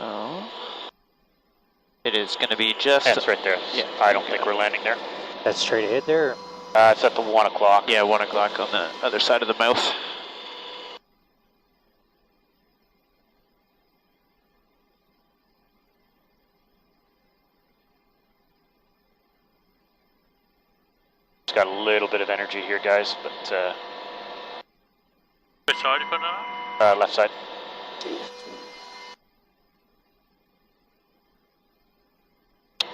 So it is going to be just... That's right there. Yeah, I don't think we're landing there. That's straight ahead there? It's at the 1 o'clock. Yeah, 1 o'clock on the other side of the mouth. It's got a little bit of energy here, guys, but... Which side are you putting it on? left side.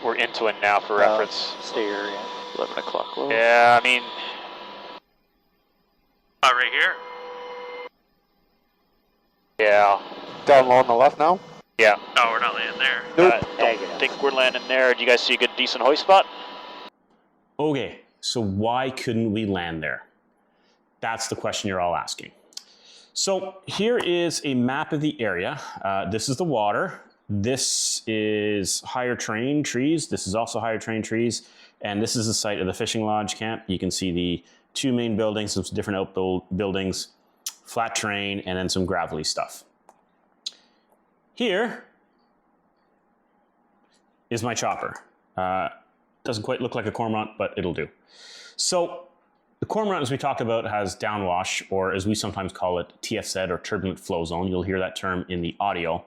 We're into it now for reference. Stay here, yeah. 11 o'clock low. Yeah, I mean... Right here? Yeah. Down low on the left now? Yeah. No, we're not landing there. Nope. Don't think we're landing there. Do you guys see a good, decent hoist spot? Okay, so why couldn't we land there? That's the question you're all asking. So here is a map of the area. This is the water. This is higher terrain trees. This is also higher terrain trees. And this is the site of the fishing lodge camp. You can see the two main buildings, some different outbuildings, flat terrain, and then some gravelly stuff. Here is my chopper. Doesn't quite look like a Cormorant, but it'll do. So the Cormorant, as we talked about, has downwash, or as we sometimes call it, TFZ, or turbulent flow zone. You'll hear that term in the audio.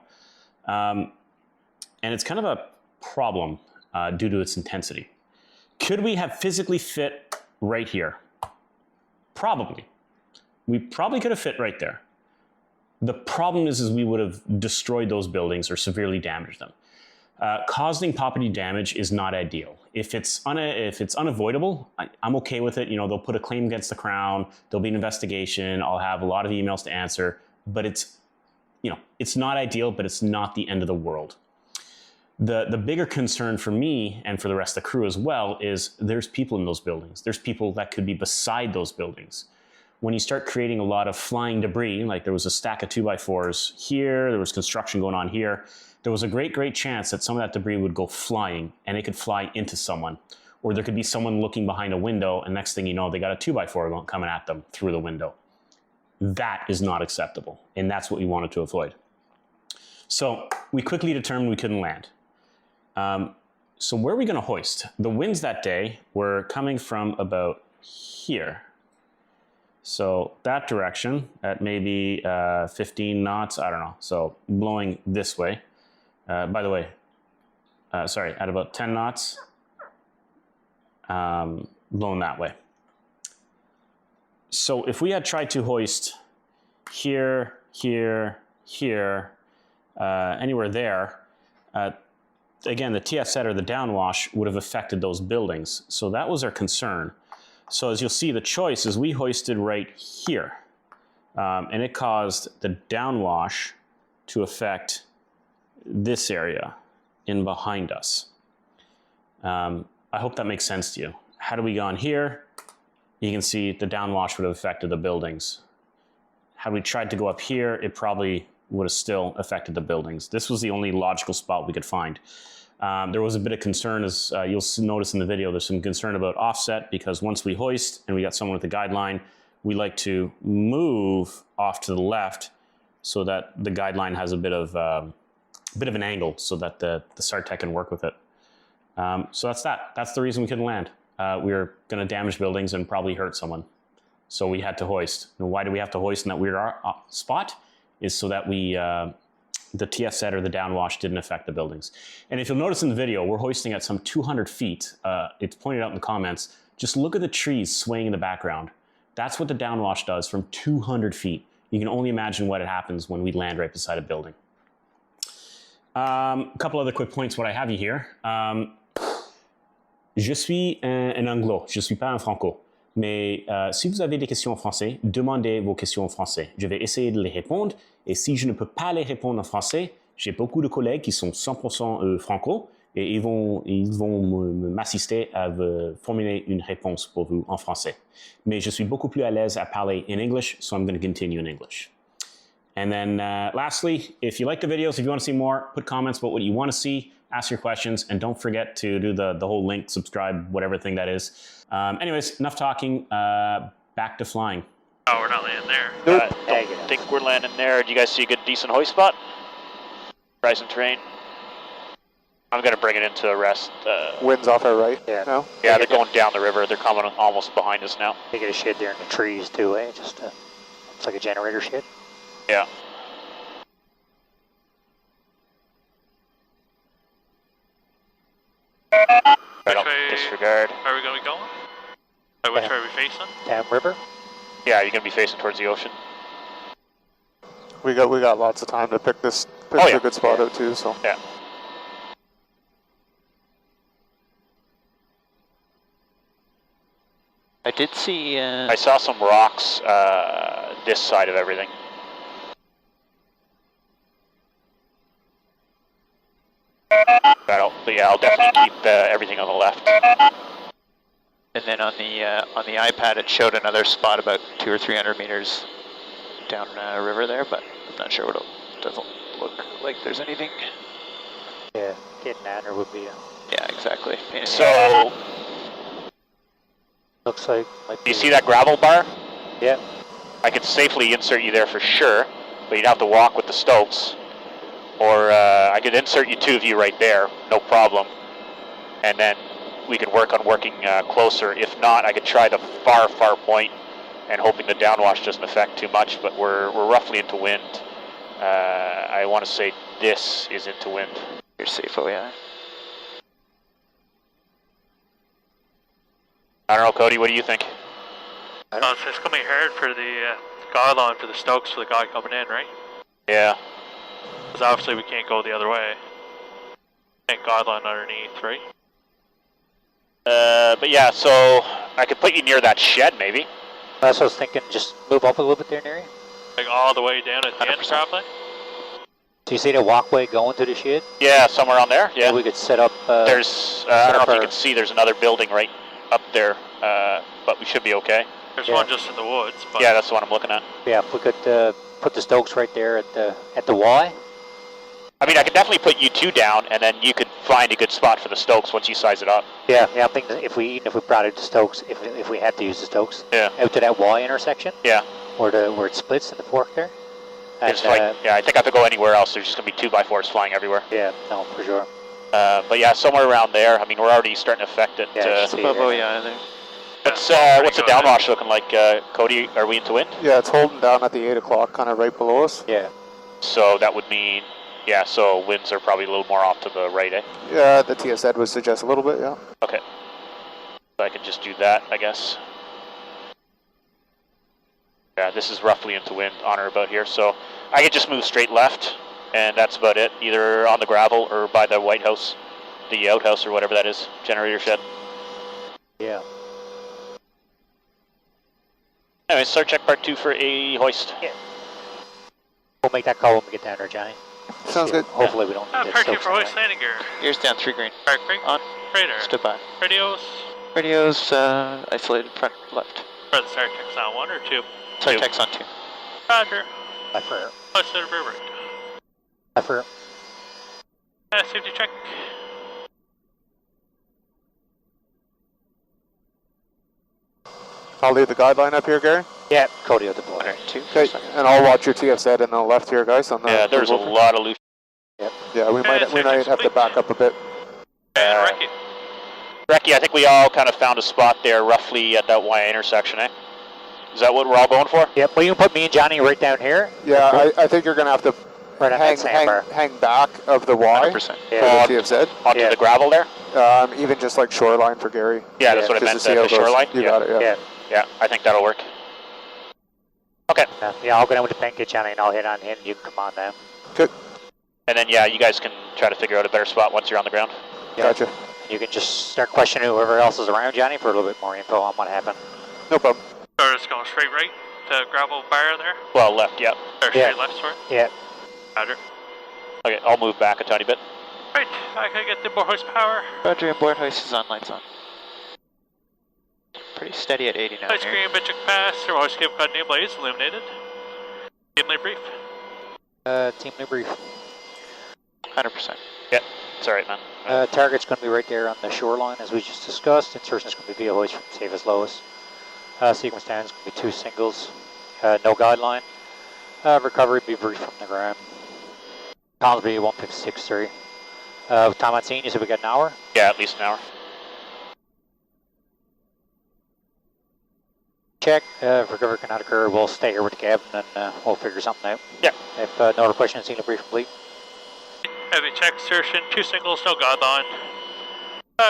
And it's kind of a problem due to its intensity. Could we have physically fit right here? Probably. We probably could have fit right there. The problem is we would have destroyed those buildings or severely damaged them. Causing property damage is not ideal. If it's unavoidable, I'm okay with it. You know, they'll put a claim against the Crown. There'll be an investigation. I'll have a lot of emails to answer. But it's not ideal, but it's not the end of the world. The bigger concern for me and for the rest of the crew as well is there's people in those buildings. There's people that could be beside those buildings. When you start creating a lot of flying debris, like there was a stack of 2x4s here, there was construction going on here, there was a great chance that some of that debris would go flying and it could fly into someone. Or there could be someone looking behind a window and next thing you know, they got a 2x4 coming at them through the window. That is not acceptable, and that's what we wanted to avoid. So we quickly determined we couldn't land. So where are we going to hoist? The winds that day were coming from about here. So that direction at maybe 15 knots, I don't know. So blowing this way. By the way, sorry, at about 10 knots, blowing that way. So if we had tried to hoist here, here, here, anywhere there, again, the TFZ or the downwash would have affected those buildings. So that was our concern. So as you'll see, the choice is we hoisted right here. And it caused the downwash to affect this area in behind us. I hope that makes sense to you. Had we gone here, you can see the downwash would have affected the buildings. Had we tried to go up here, it probably would have still affected the buildings. This was the only logical spot we could find. There was a bit of concern, as you'll notice in the video, there's some concern about offset, because once we hoist and we got someone with the guideline, we like to move off to the left so that the guideline has a bit of an angle so that the SAR Tech can work with it. So that's that. That's the reason we couldn't land. We were going to damage buildings and probably hurt someone. So we had to hoist. And why do we have to hoist in that weird spot? Is so that the TFZ or the downwash didn't affect the buildings. And if you'll notice in the video, we're hoisting at some 200 feet. It's pointed out in the comments. Just look at the trees swaying in the background. That's what the downwash does from 200 feet. You can only imagine what happens when we land right beside a building. A couple other quick points what I have you here. Je suis un anglo, je suis pas un franco. Mais si vous avez des questions en français, demandez vos questions en français. Je vais essayer de les répondre. Et si je ne peux pas les répondre en français, j'ai beaucoup de collègues qui sont 100% franco et ils vont m'assister à formuler une réponse pour vous en français. Mais je suis beaucoup plus à l'aise à parler in English, so I'm going to continue in English. And then lastly, if you like the videos, if you want to see more, put comments about what you want to see, ask your questions, and don't forget to do the whole link, subscribe, whatever thing that is. Anyways, enough talking, back to flying. Oh, we're not landing there. Don't think we're landing there. Do you guys see a good, decent hoist spot? Rising terrain. I'm going to bring it into rest. Wind's off our right. Yeah. No? Yeah, they're going down the river. They're coming almost behind us now. They get a shed there in the trees too, eh? Just it's like a generator shed. Yeah. I don't disregard. Are we going to be going? Which way are we facing? Down river. Yeah, you're going to be facing towards the ocean. We got lots of time to pick a good spot out too, so. Yeah. I did see. I saw some rocks this side of everything. But yeah, I'll definitely keep everything on the left. And then on the iPad, it showed another spot about 200 or 300 meters down river there, but I'm not sure what it doesn't look like. There's anything. Yeah, getting Gander would be. Yeah, exactly. So, Looks like. Might be, you see that gravel bar? Yeah. I could safely insert you there for sure, but you'd have to walk with the Stokes. Or I could insert you, two of you right there, no problem. And then we could work on working closer. If not, I could try the far point and hoping the downwash doesn't affect too much, but we're roughly into wind. I want to say this is into wind. You're safe, oh yeah. I don't know, Cody, what do you think? Oh, it's going to be hard for the guideline for the Stokes for the guy coming in, right? Yeah. Because obviously we can't go the other way. Can't guideline underneath, right? But yeah, so I could put you near that shed, maybe. That's what I was thinking. Just move up a little bit there, Neri. Like all the way down at the end, 100%. probably? Do you see the walkway going to the shed? Yeah, somewhere on there, yeah. Maybe we could set up. There's, I don't know if you our- can see, there's another building right up there, but we should be okay. There's Yeah. one just in the woods, but Yeah, that's the one I'm looking at. Yeah, if we could put the Stokes right there at the Y. I mean, I could definitely put you two down, and then you could find a good spot for the Stokes once you size it up. Yeah, I think that if we brought out the Stokes, if we had to use the Stokes, Yeah. out to that Y intersection, Yeah. where it splits in the fork there. And, It's like, yeah, I think I have to go anywhere else. There's just going to be 2x4s flying everywhere. yeah, no, for sure. But yeah, somewhere around there. I mean, we're already starting to affect it. Yeah, just Above, oh yeah, there. What's pretty the good. downwash looking like, Cody? Are we into wind? Yeah, it's holding down at the 8 o'clock, kind of right below us. Yeah, So that would mean, yeah, so winds are probably a little more off to the right, eh? Yeah, the TSZ would suggest a little bit, yeah. Okay. So I could just do that, I guess. Yeah, this is roughly into wind on or about here, so I could just move straight left, and that's about it. Either on the gravel or by the White House, the outhouse or whatever that is, generator shed. yeah. Anyway, SAR Tech Part 2 for a hoist. We'll make that call when we get down there, Johnny. Sounds good. Hopefully we don't need that Part 2 Stokes for anyway. hoist landing gear. Here's down 3 green. Park green. On. Radar. Stood by. Radios. Radios, isolated front left. For the SAR Tech's on 1 or 2? SAR Two. Tech's on 2. Roger. Left for Isolated rear right. left for Safety check. I'll leave the guideline up here, Gary. yeah, Cody at the board. 102. Okay, and I'll watch your TFZ in the left here, guys. On the Yeah, there's a lot of loose. Yeah, we might have to back up a bit. And Ricky. Recce, I think we all kind of found a spot there roughly at that Y intersection, eh? Is that what we're all going for? Yep, well you can put me and Johnny right down here. Yeah, I think you're going to have to Right on that sandbar. hang back of the Y 100%. Yeah. for the TFZ. Onto Yeah. the gravel there? Even just like shoreline for Gary. Yeah, that's what I Just meant, to see the how it goes. shoreline? You Yeah. got it, yeah. Yeah. Yeah, I think that'll work. Okay, Yeah, I'll go down with the pancake, Johnny, and I'll hit on him. You can come on down. Good. and then yeah, you guys can try to figure out a better spot once you're on the ground. Yeah. Gotcha. You can just start questioning whoever else is around, Johnny, for a little bit more info on what happened. No problem. So we're just going straight right to gravel bar there? Well, left, yeah. Or Yeah. straight left, sorry? Yeah. Roger. Okay, I'll move back a tiny bit. Right, I can get the board horsepower. Roger, and board hoist is on, lights on. Pretty steady at 80 now. Ice here. cream, bitch, pass. Your hoist cable got new blaze, illuminated. Dimly brief. Team new brief. 100%. It's alright, man. Target's going to be right there on the shoreline, as we just discussed. Insertion is going to be via hoist from safest lowest. Sequence down is going to be 2 singles. No guideline. Recovery be brief from the ground. Columns be 156.3. Time on scene, you said we got an hour? Yeah, at least an hour. Check. If recovery cannot occur, we'll stay here with the cabin and we'll figure something out. Yeah. If no other questions, scene brief complete. Heavy check insertion, 2 singles, no guideline.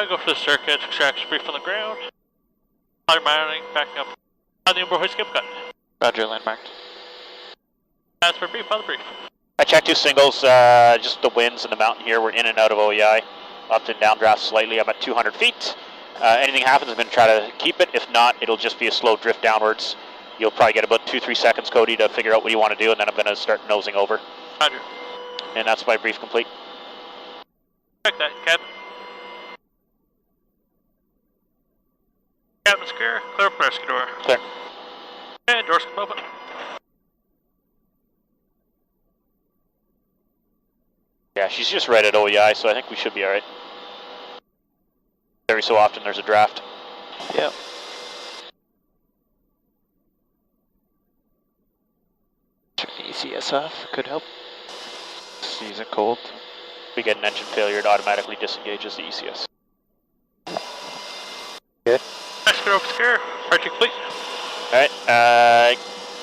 Go for the circuit, extraction brief on the ground. Ladder mounting, backing up. On the Uber hoist skip cut. Roger, landmarked. As for brief, on the brief. I checked 2 singles, just the winds in the mountain here. We're in and out of OEI. Up and down draft slightly. I'm at 200 feet. Anything happens, I'm going to try to keep it. If not, it'll just be a slow drift downwards. You'll probably get about 2-3 seconds, Cody, to figure out what you want to do, and then I'm going to start nosing over. Roger. And that's my brief complete. Check that, cabin. Cabin's clear, clear up rescue door. Clear. And doors come open. Yeah, she's just right at OEI, so I think we should be alright. Every so often there's a draft. Yep. Check the ECS off, could help. Season cold. We get an engine failure, it automatically disengages the ECS. Good. Rescue door clear, searching complete. Alright,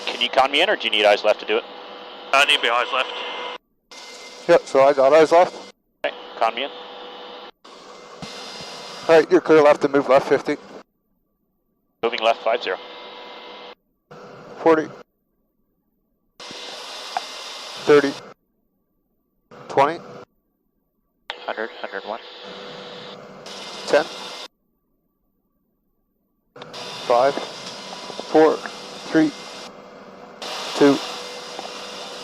can you con me in, or do you need eyes left to do it? Need to be eyes left. Yep, so I got eyes left. Okay, con me in. Alright, you're clear left and move left 50. Moving left 50. 40. 30. 20. 100, 101. 10. 5. 4. 3. 2.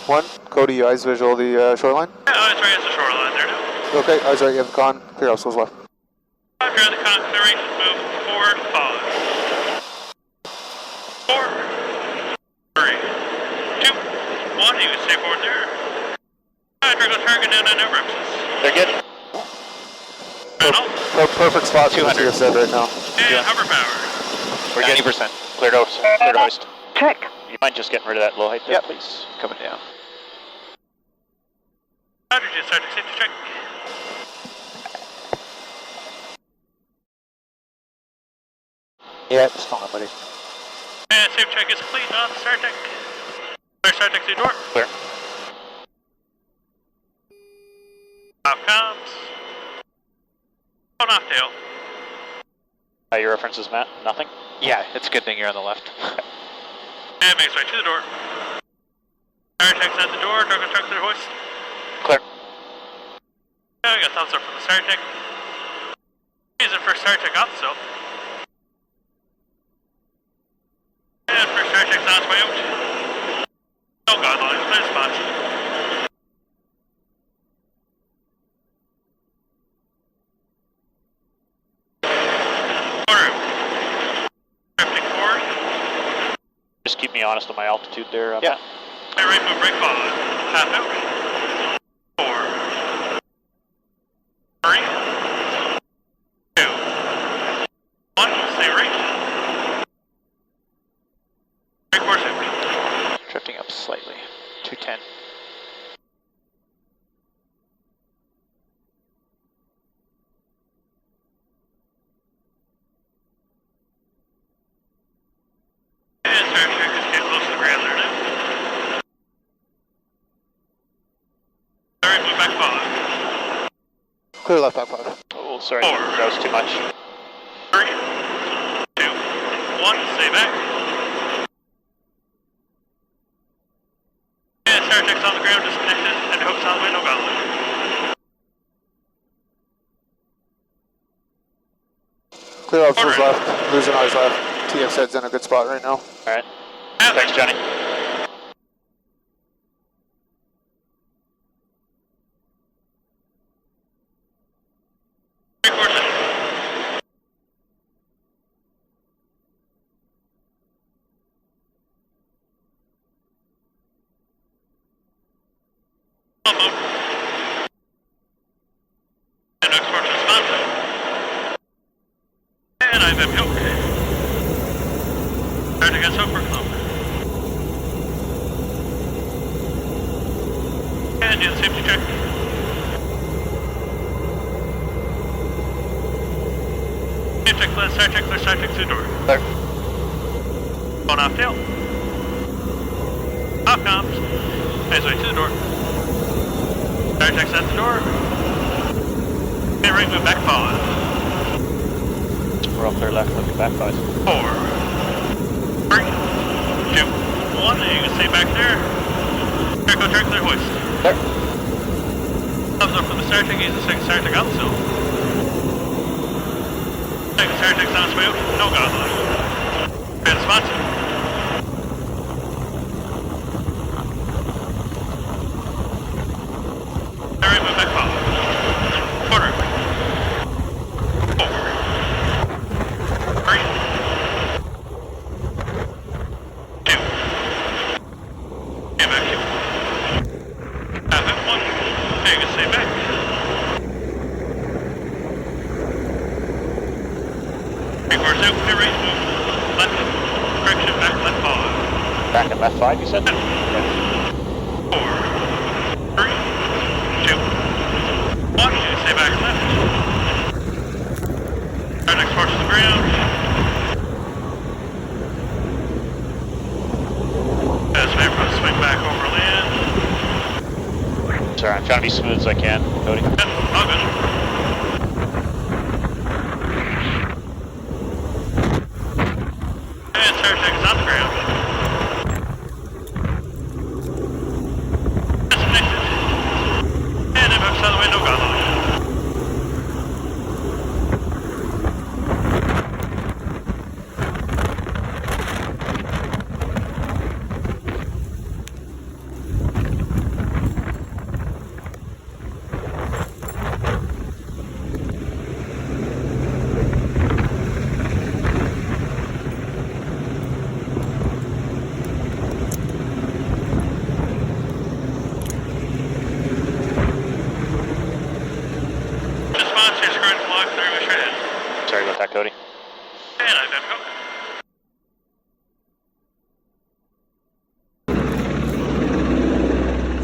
1. Cody, you eyes visual the shoreline? Yeah, eyes right at the shoreline there now. Okay, eyes right, you have the con. Clear obstacles left. Roger, the configuration move forward 5. 4, 3, 2, 1, you can stay forward there. Roger, go target down on ellipses. They're good. Perfect spot for what 200. you said right now. And hover power. We're 90%. Cleared out. Cleared hoist. Check. You mind just getting rid of that low height there, Yep. please? Coming down. Roger, just start to safety check. Yeah, it's fine, buddy. And safe check is complete on the SAR Tech. Clear SAR Tech to your door. Clear. Off comms. On off tail. Your references, Matt? Nothing? Yeah, it's a good thing you're on the left. And makes right to the door. SAR Tech's at the door, drug and truck to the hoist. Clear. Yeah, we got thumbs up from the SAR Tech. Reason for SAR Tech also. And first SAR Tech's on its way out. No guidelines, clear spots. Order. Drifting forward. Just keep me honest on my altitude there. Yeah. Matt. Clear right move, break follow. Half out. 4, 3, 2, 1, stay right. Break course empty. Drifting up slightly. 210. And SAR Tech is getting close to the ground there now. Alright, move back follow. Clear left back 5. Oh, sorry. 4, That was too much. 3, 2, 1, stay back. And SAR Tech's on the ground, disconnected, and hooks on the way, no gauntlet. Clear obstacles Alright. left. Losing eyes left. TF head's in a good spot right now. Alright. And Thanks, Johnny. break course empty. And export to responsive. And I've been milk. Try to get soap for club. And do the safety check. to the door. Clear. Going off tail. Off comms. Eyes way to the door. SAR Tech's at the door. And right move back 5. We're all clear left, looking back 5. 4, 3, 2, 1. And you can stay back there. Go turn clear hoist. Clear. Thumbs up from the SAR Tech. Use the second SAR Tech on the sill. Second SAR Tech's on smooth. No goggling. And sponsor. Alright, move back 5. Quarter. 4. 3. 2. And back 2. Half it 1. There you can stay back. Three-quarters out, clear right, move left. Correction, back left 5. Back and left 5, you said? No. Yeah. 4, 3, 2, 1. You stay back left. Our next force to the ground. As we swing back over land. Sorry, I'm trying to be smooth as I can, Cody. Yep, all good. And SAR Tech is on the ground. Disconnected. And it moves out of the window, got on. Sorry about that, Cody. And I'm go.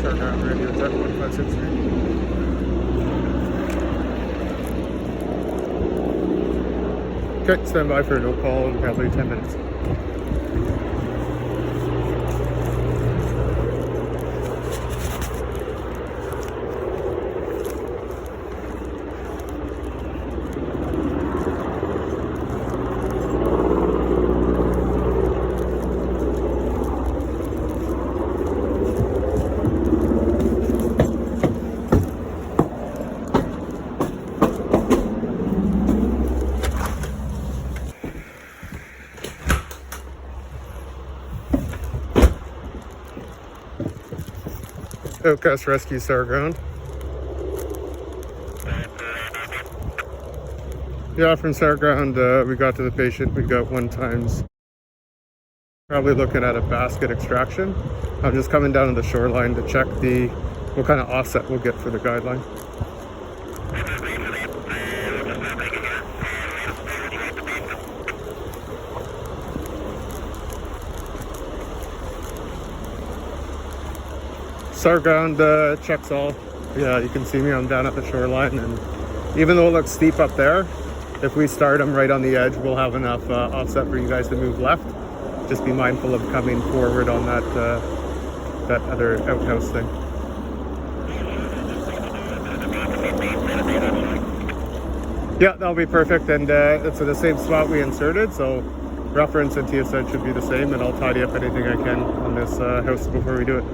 Start ground radio jet 1563. Okay, stand by for a no call in probably 10 minutes. Outcast Rescue SAR ground. Yeah, from SAR ground, we got to the patient. We got 1 times. Probably looking at a basket extraction. I'm just coming down to the shoreline to check what kind of offset we'll get for the guideline. SAR ground checks all. Yeah, you can see me, I'm down at the shoreline, and even though it looks steep up there, if we start them right on the edge, we'll have enough offset for you guys to move left. Just be mindful of coming forward on that other outhouse thing. Yeah, that'll be perfect, and it's in the same spot we inserted, so reference and TSN should be the same, and I'll tidy up anything I can on this house before we do it.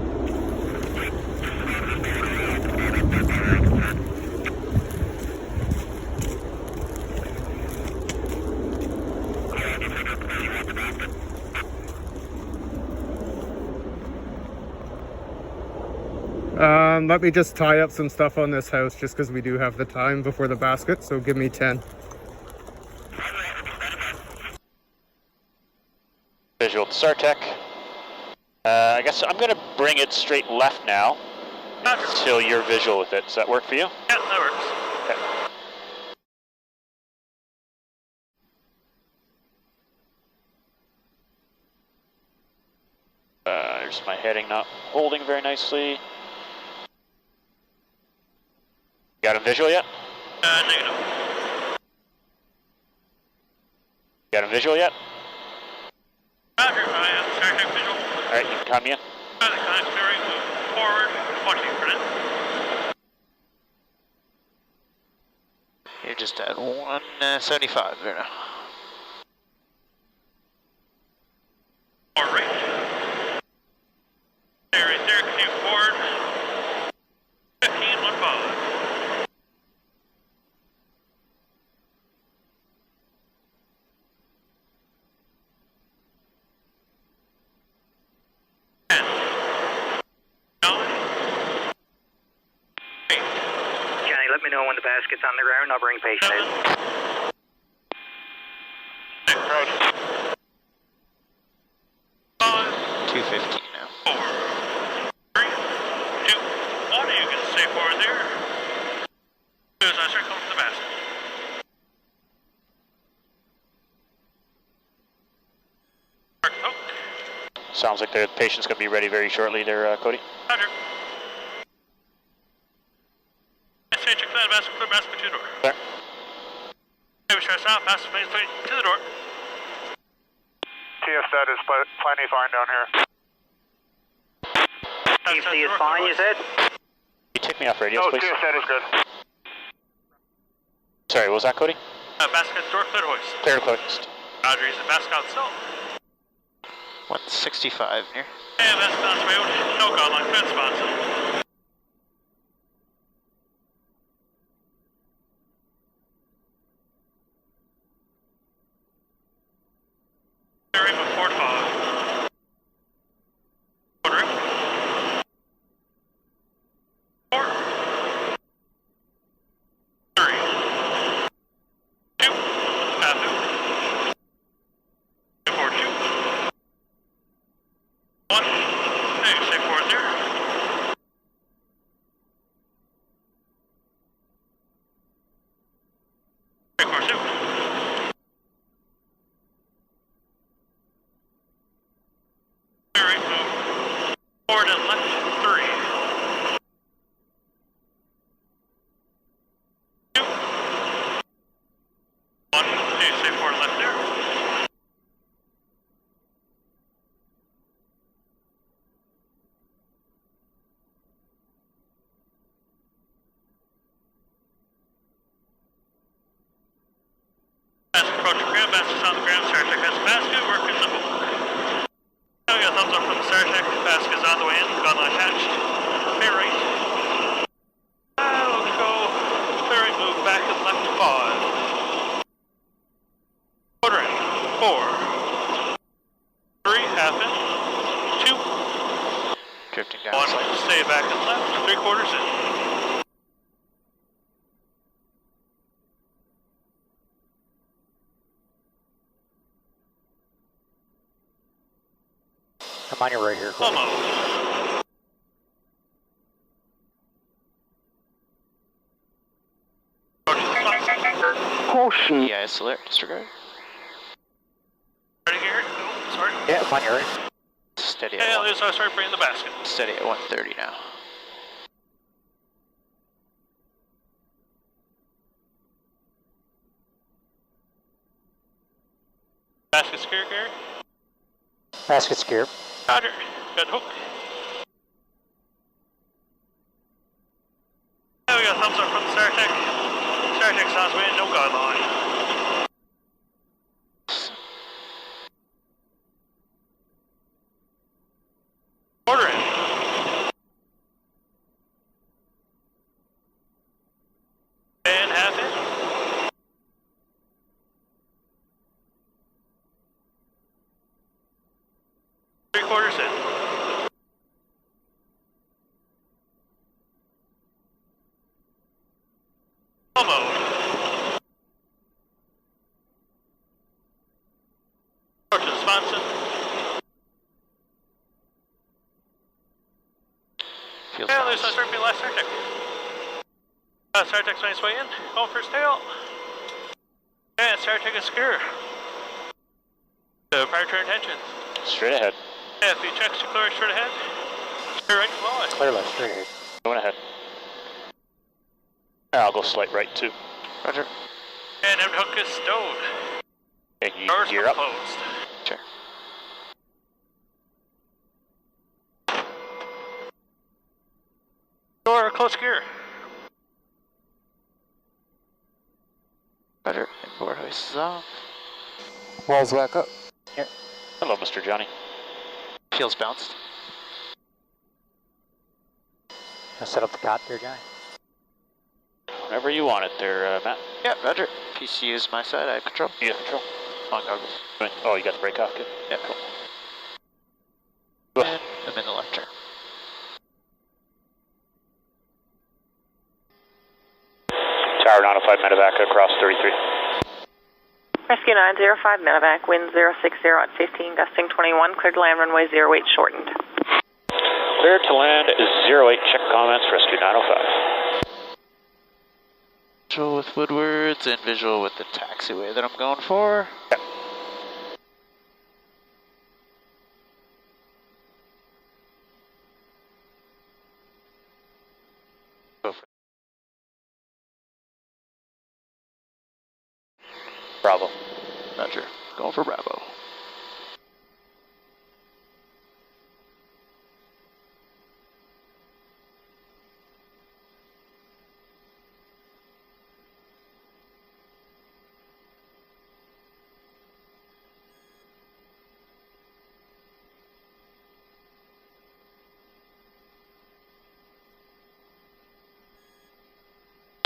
Let me just tie up some stuff on this house just because we do have the time before the basket, so give me 10. Visual to SAR Tech. I guess I'm going to bring it straight left now until you're visual with it. Does that work for you? Yeah, that works. Okay. There's my heading not holding very nicely. Got him visual yet? Negative. got a visual yet? Roger, I have SAR Tech visual. Alright, you can count me in. The clearing, move forward, watching for it. You're just at 175 there now. More right. Stay right there, continue forward. 15, 1-5. Let me know when the basket's on the ground. I'll bring patient in. 215 now. 4, 3, 2, 1. You can stay forward there. As I start coming to the basket. Mark hook. Sounds like the patient's going to be ready very shortly there, Cody. Roger. SH, clear basket to the door. There. Heavy stress out, pass the plane to the door. TFZ is plenty fine down here. TFZ is fine, you said? You take me off radios, No, please. TFZ is good. Sorry, what was that, Cody? Basket door, clear to hoist. Clear to hoist. Roger, he's the basket out still. 165 near. Yeah, basket on its way out. No godline, clear the spots. Clearing with 4 to 5. Ordering. 4, 3, 2, pass it. 2, 4, 2. 1, hey, stay forward there. Stay forward 2. Right, move forward and left 3. 2. 1, hey, stay forward left there. Basket approach ground, basket's on the ground, SAR Tech has the basket, working the hook. Now we got thumbs up from the SAR Tech, basket's on the way in, godline attached. Clear right. We'll go clear right, move back and left 5. Quarter in, 4, 3, half in, 2, Drifting down. 1, stay back and left, 3/4 in. I'm on your right here. Almost. Caution. EIS alert, disregard. Ready here? No, sorry. Yeah, I'm on your right. Steady Hey, at Liz, I start bringing the basket. steady at 130 now. Basket secure, Gary. Basket's gear. Roger. Good hook. Hey, we got thumbs up from the SAR Tech. SAR Tech's on its way in, no guideline. Order in. And half in. Three-quarters in. Almost. Approach to the Sponson. Feels Yeah, nice. there's no start being last SAR Tech. SAR Tech's on its way in. Going for his tail. And SAR Tech is secure. Prior to intentions. Straight ahead. Yeah, if you check to clear straight ahead. Straight right to fly. Clear left, straight ahead. Going ahead. I'll go slight right too. Roger. And empty hook is stowed. Okay, Doors gear are up. closed. Sure. Door close gear. Better inboard hoist is off. Walls back up. Hello, Mr. Johnny. Feels bounced. Set up the cot there, Johnny. Whenever you want it there, Matt. Yeah, roger. PCU's my side, I have control. You have control. On goggles. Oh, you got the brake off, good. Yeah. Cool. And I'm in the left turn. Tower 905 medevac across 33. Rescue 905 medevac, wind 060 at 15, gusting 21, cleared to land runway 08 shortened. Cleared to land 08, check comments, rescue 905. Visual with Woodwards and visual with the taxiway that I'm going for. Okay. Go for it. Bravo. Roger. Going for Bravo.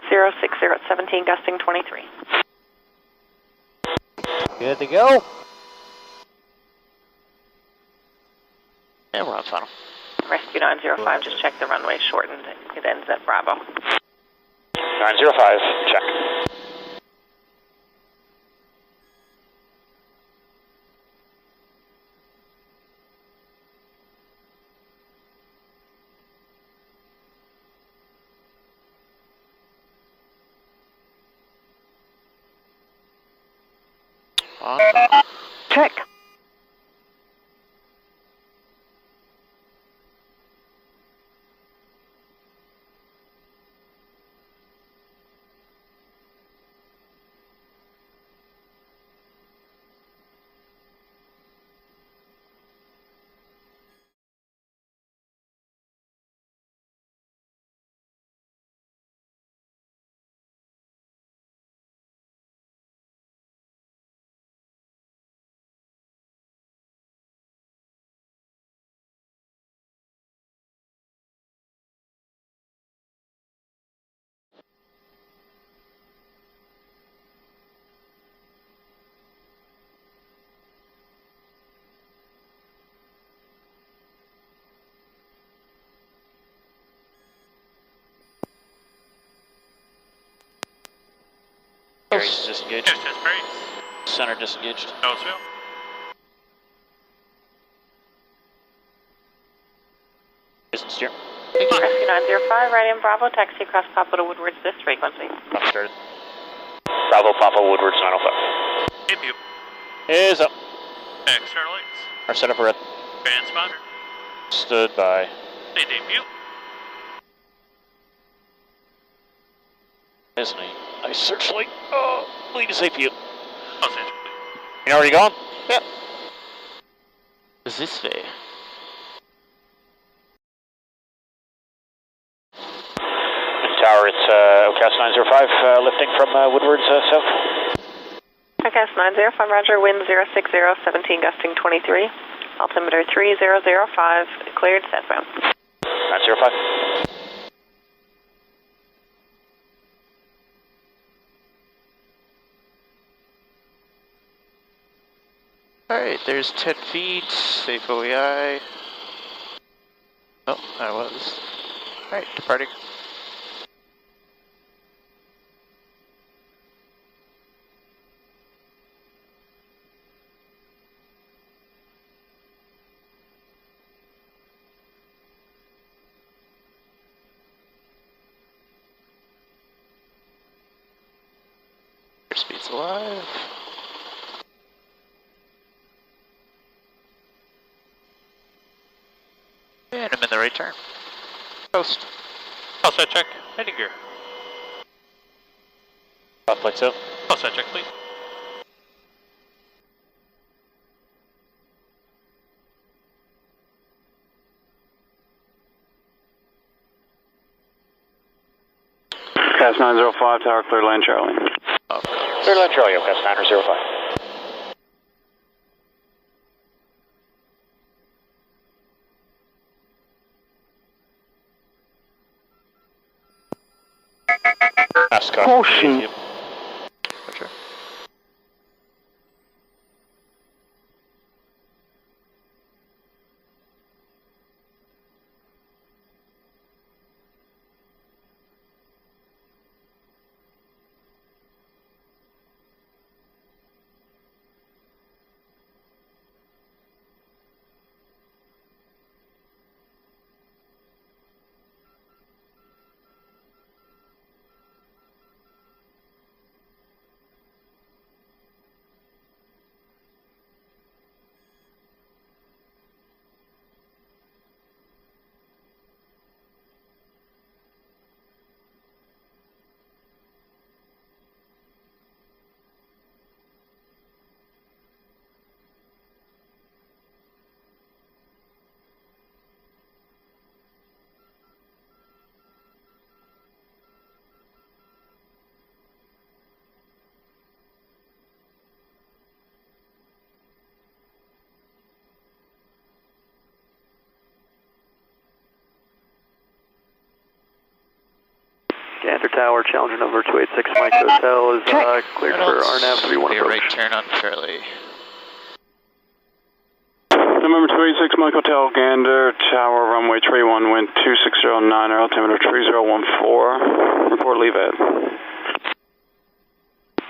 Zero 60 at 17, gusting 23. Good to go. And we're on final. Rescue 905, just check the runway shortened. It ends at Bravo. 905, check. On. Check. Gary's disengaged. Yes, yes, brace. Center disengaged. Nose wheel. Isn't steer. Rescue 905, right in Bravo, taxi across Papa to Woodwards, this frequency. Clock started. Bravo Papa Woodwards 905. Debut. Is up. External lights. Our setup red. Transponder. Stood by. They debut. Isn't he? Nice searchlight. Oh, lead is APU. Close entry. You already gone? Yep. This way. Tower, it's OCAS 905, lifting from Woodwards south. Forecast 905, roger, wind 060, 17, gusting 23. Altimeter 3005, cleared, southbound. 905. Alright, there's 10 feet, safe OEI. Oh, I was. Alright, departing. Airspeed's alive. And I'm in the right turn. Coast. Outside check. Heading gear. Top lights out. Outside check, please. Cast 905, tower clear land Charlie. Clear land Charlie, Cast 905. Caution. Roger. Gander Tower, Challenger number 286 Mike Hotel is cleared for RNAV to be one Be a approach. right turn on Charlie. Number 286 Mike Hotel, Gander Tower, runway 31, wind 26090, altimeter 3014. Report leave at.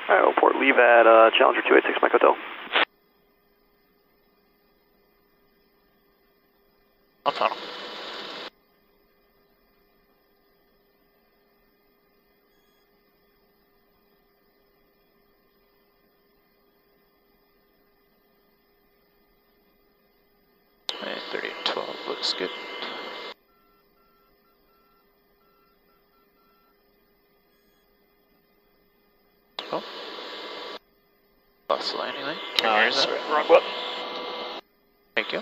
Alright, report leave at Challenger 286 Mike Hotel. On tunnel. Hey, 30 and 12 looks good. Oh. Lost the landing light. Nice, wrong button. Thank you.